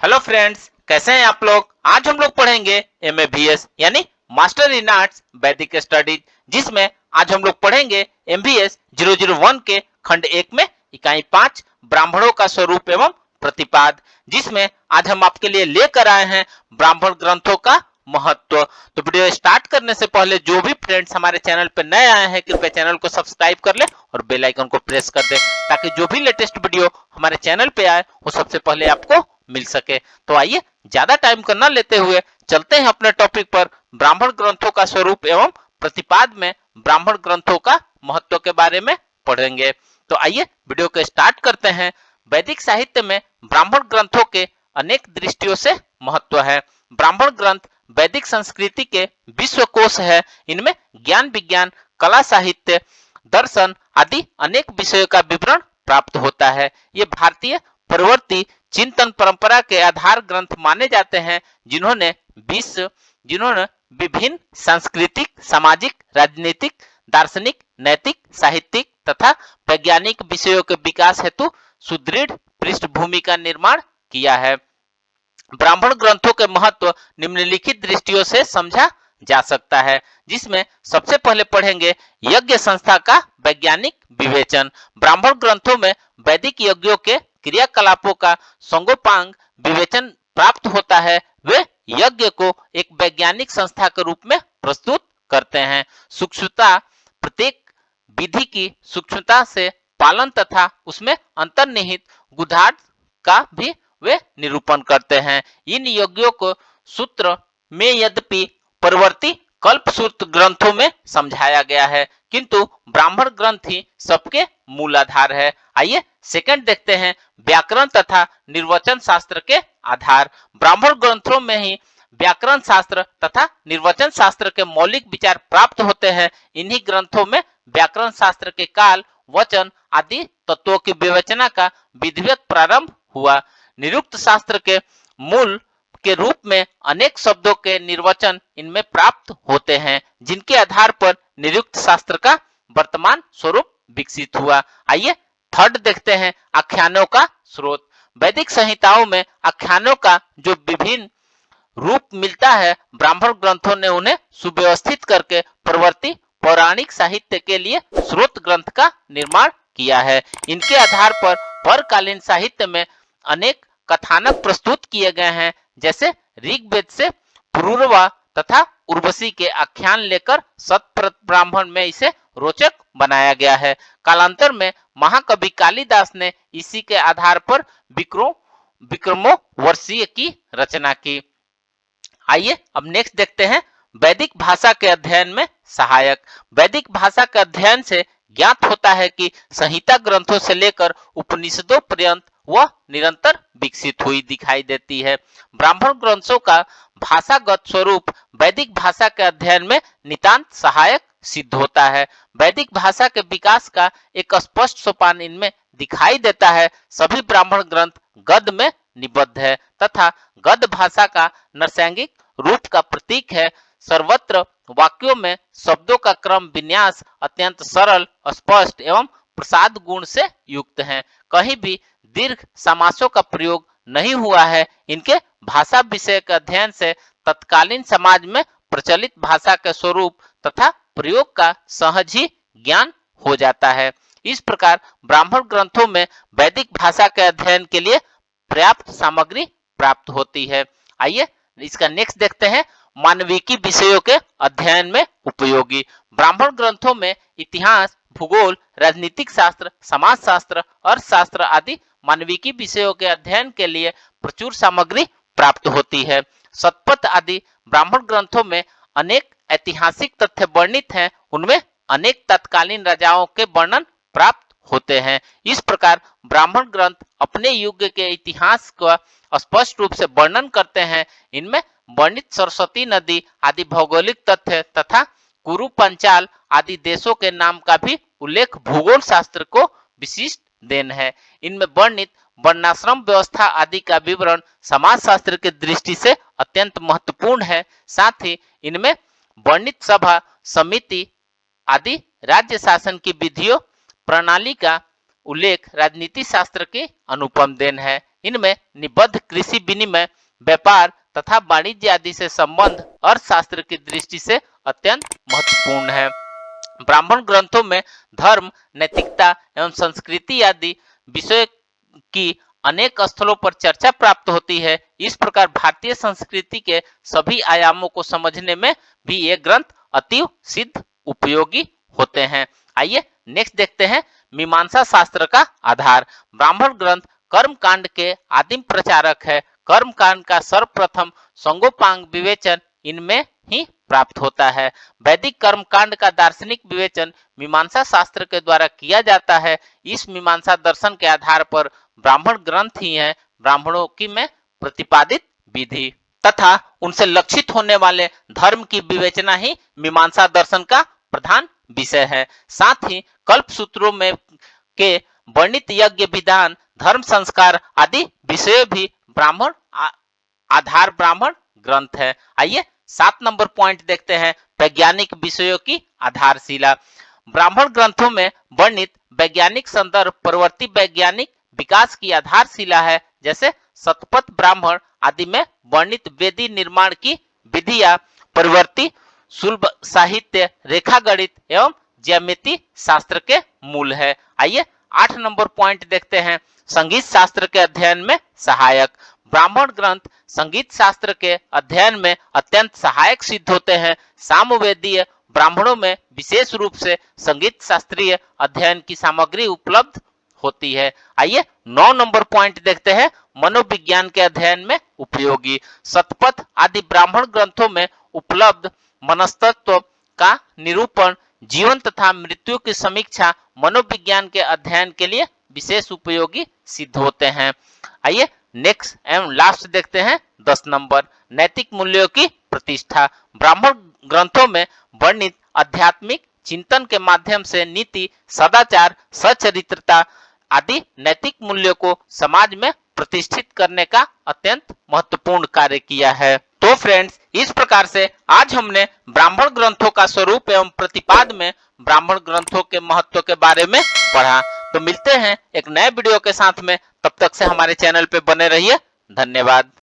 Hello friends, कैसे हैं आप लोग। आज हम लोग पढ़ेंगे MABS यानी मास्टर इन आर्ट्स वैदिक स्टडीज, जिसमें आज हम लोग पढ़ेंगे MBS 001 के खंड 1 में इकाई 5 ब्राह्मणों का स्वरूप एवं प्रतिपाद, जिसमें आज हम आपके लिए लेकर आए हैं ब्राह्मण ग्रंथों का महत्व। तो वीडियो स्टार्ट करने से पहले जो भी फ्रेंड्स हमारे चैनल पर नए आए हैं, कृपया चैनल को सब्सक्राइब कर ले और बेल आइकन को प्रेस कर दे, ताकि जो भी लेटेस्ट वीडियो हमारे चैनल पे आए वो सबसे पहले आपको मिल सके। तो आइए ज्यादा टाइम करना लेते हुए चलते हैं अपने टॉपिक पर। ब्राह्मण ग्रंथों का स्वरूप एवं प्रतिपाद में ब्राह्मण ग्रंथों का महत्व के बारे में पढ़ेंगे। तो आइए वीडियो को स्टार्ट करते हैं। वैदिक साहित्य में ब्राह्मण ग्रंथों के अनेक दृष्टियों से महत्व है। ब्राह्मण ग्रंथ वैदिक संस्कृति के विश्वकोश है। इनमें ज्ञान, विज्ञान, कला, साहित्य, दर्शन आदि अनेक विषयों का विवरण प्राप्त होता है। ये भारतीय प्रवृत्ति चिंतन परंपरा के आधार ग्रंथ माने जाते हैं, जिन्होंने विभिन्न सांस्कृतिक, सामाजिक, राजनीतिक, दार्शनिक, नैतिक, साहित्यिक तथा वैज्ञानिक विषयों के विकास हेतु सुदृढ़ पृष्ठभूमि का निर्माण किया है। ब्राह्मण ग्रंथों के महत्व निम्नलिखित दृष्टियों से समझा जा सकता है, जिसमें सबसे पहले पढ़ेंगे यज्ञ संस्था का वैज्ञानिक विवेचन। ब्राह्मण ग्रंथों में वैदिक यज्ञों के क्रियाकलापों का संगोपांग विवेचन प्राप्त होता है। वे यज्ञ को एक वैज्ञानिक संस्था के रूप में प्रस्तुत करते हैं। सूक्ष्मता, प्रत्येक विधि की सूक्ष्मता से पालन तथा उसमें अंतर्निहित गुदार्थ का भी वे निरूपण करते हैं। इन यज्ञों को सूत्र में यद्यपि परवर्ती कल्पसूत्र ग्रंथों में समझाया गया है, किंतु ब्राह्मण ग्रंथ ही सबके मूल आधार है। आइए सेकंड देखते हैं, व्याकरण तथा निर्वचन शास्त्र के आधार। ब्राह्मण ग्रंथों में ही व्याकरण शास्त्र तथा निर्वचन शास्त्र के मौलिक विचार प्राप्त होते हैं। इन्हीं ग्रंथों में व्याकरण शास्त्र के काल, वचन आदि तत्वों की विवेचना का विधिवत प्रारंभ हुआ। निरुक्त शास्त्र के मूल के रूप में अनेक शब्दों के निर्वचन इनमें प्राप्त होते हैं, जिनके आधार पर निरुक्त शास्त्र का वर्तमान स्वरूप विकसित हुआ। आइए थर्ड देखते हैं, आख्यानों का स्रोत। वैदिक संहिताओं में आख्यानों का जो विभिन्न रूप मिलता है, ब्राह्मण ग्रंथों ने उन्हें सुव्यवस्थित करके प्रवर्ती पौराणिक साहित्य के लिए स्रोत ग्रंथ का निर्माण किया है। इनके आधार पर परकालीन साहित्य में अनेक कथानक प्रस्तुत किए गए हैं, जैसे ऋग्वेद से पुरूरवा तथा उर्वशी के आख्यान लेकर सतप्रत ब्राह्मण में इसे रोचक बनाया गया है। कालांतर में महाकवि कालिदास ने इसी के आधार पर विक्रमो वर्षीय की रचना की। आइए अब नेक्स्ट देखते हैं, वैदिक भाषा के अध्ययन में सहायक। वैदिक भाषा के अध्ययन से ज्ञात होता है कि संहिता ग्रंथों से लेकर उपनिषदों पर्यंत वह निरंतर विकसित हुई दिखाई देती है। ब्राह्मण ग्रंथों का भाषागत स्वरूप वैदिक भाषा के अध्ययन में नितांत सहायक सिद्ध होता है। वैदिक भाषा के विकास का एक स्पष्ट सोपान इनमें दिखाई देता है। सभी ब्राह्मण ग्रंथ गद्य में निबद्ध है तथा गद्य भाषा का नैसर्गिक रूप का प्रतीक है। सर्वत्र वाक्यों में शब्दों का क्रम विन्यास अत्यंत सरल, स्पष्ट एवं प्रसाद गुण से युक्त है। कहीं भी दीर्घ समासों का प्रयोग नहीं हुआ है। इनके भाषा विषय के अध्ययन से तत्कालीन समाज में प्रचलित भाषा के स्वरूप तथा प्रयोग का सहज ही ज्ञान हो जाता है। इस प्रकार ब्राह्मण ग्रंथों में वैदिक भाषा के अध्ययन के लिए पर्याप्त सामग्री प्राप्त होती है। आइए इसका नेक्स्ट देखते हैं, मानविकी विषयों के अध्ययन में उपयोगी। ब्राह्मण ग्रंथों में इतिहास, भूगोल, राजनीतिक शास्त्र, समाजशास्त्र, अर्थशास्त्र आदि मानविकी विषयों के अध्ययन के लिए प्रचुर सामग्री प्राप्त होती है। शतपथ आदि ब्राह्मण ग्रंथों में अनेक ऐतिहासिक तथ्य वर्णित हैं। उनमें अनेक तत्कालीन राजाओं के वर्णन प्राप्त होते हैं। इस प्रकार ब्राह्मण ग्रंथ अपने युग के इतिहास का स्पष्ट रूप से वर्णन करते हैं। इनमें वर्णित सरस्वती नदी आदि भौगोलिक तथ्य तथा कुरु, पंचाल आदि देशों के नाम का भी उल्लेख भूगोल शास्त्र को विशिष्ट देन है। इनमें वर्णित वर्णाश्रम व्यवस्था आदि का विवरण समाज शास्त्र की दृष्टि से अत्यंत महत्वपूर्ण है। साथ ही इनमें वर्णित सभा, समिति आदि राज्य शासन की विधियों प्रणाली का उल्लेख राजनीति शास्त्र के अनुपम देन है। इनमें निबद्ध कृषि विनिमय, व्यापार तथा वाणिज्य आदि से संबंध अर्थशास्त्र की दृष्टि से अत्यंत महत्वपूर्ण है। ब्राह्मण ग्रंथों में धर्म, नैतिकता एवं संस्कृति आदि विषय की अनेक स्थलों पर चर्चा प्राप्त होती है। इस प्रकार भारतीय संस्कृति के सभी आयामों को समझने में भी ये ग्रंथ अति सिद्ध उपयोगी होते हैं। आइए नेक्स्ट देखते हैं मीमांसा शास्त्र का आधार। ब्राह्मण ग्रंथ कर्म कांड के आदिम प्रचारक है। कर्म कांड का सर्वप्रथम संगोपांग विवेचन इनमें ही प्राप्त होता है। वैदिक कर्म कांड का दार्शनिक विवेचन मीमांसा शास्त्र के द्वारा किया जाता है। इस मीमांसा दर्शन के आधार पर ब्राह्मण ग्रंथ ही है ब्राह्मणों की में प्रतिपादित विधि तथा उनसे लक्षित होने वाले धर्म की विवेचना ही मीमांसा दर्शन का प्रधान विषय है। साथ ही कल्प सूत्रों में के वर्णित यज्ञ विधान, धर्म संस्कार आदि विषय भी ब्राह्मण आधार ब्राह्मण ग्रंथ है। आइए 7 नंबर पॉइंट देखते हैं वैज्ञानिक विषयों की आधारशिला। ब्राह्मण ग्रंथों में वर्णित वैज्ञानिक संदर्भ परवर्ती वैज्ञानिक विकास की आधारशिला है। जैसे शतपथ ब्राह्मण आदि में वर्णित वेदी निर्माण की विधियां परवर्ती सुलभ साहित्य, रेखा गणित एवं ज्यामिति शास्त्र के मूल है। आइए 8 नंबर पॉइंट देखते हैं संगीत शास्त्र के अध्ययन में सहायक। ब्राह्मण ग्रंथ संगीत शास्त्र के अध्ययन में अत्यंत सहायक सिद्ध होते हैं। सामवेदीय ब्राह्मणों में विशेष रूप से संगीत शास्त्रीय अध्ययन की सामग्री उपलब्ध होती है। आइए 9 नंबर पॉइंट देखते हैं मनोविज्ञान के अध्ययन में उपयोगी। शतपथ आदि ब्राह्मण ग्रंथों में उपलब्ध मनस्तत्व का निरूपण, जीवन तथा मृत्यु की समीक्षा मनोविज्ञान के अध्ययन के लिए विशेष उपयोगी सिद्ध होते हैं। आइए नेक्स्ट एवं लास्ट देखते हैं 10 नंबर नैतिक मूल्यों की प्रतिष्ठा। ब्राह्मण ग्रंथों में वर्णित आध्यात्मिक चिंतन के माध्यम से नीति, सदाचार, सच्चरित्रता आदि नैतिक मूल्यों को समाज में प्रतिष्ठित करने का अत्यंत महत्वपूर्ण कार्य किया है। तो फ्रेंड्स, इस प्रकार से आज हमने ब्राह्मण ग्रंथों का स्वरूप एवं प्रतिपाद में ब्राह्मण ग्रंथों के महत्व के बारे में पढ़ा। तो मिलते हैं एक नए वीडियो के साथ में, तब तक से हमारे चैनल पे बने रहिए। धन्यवाद।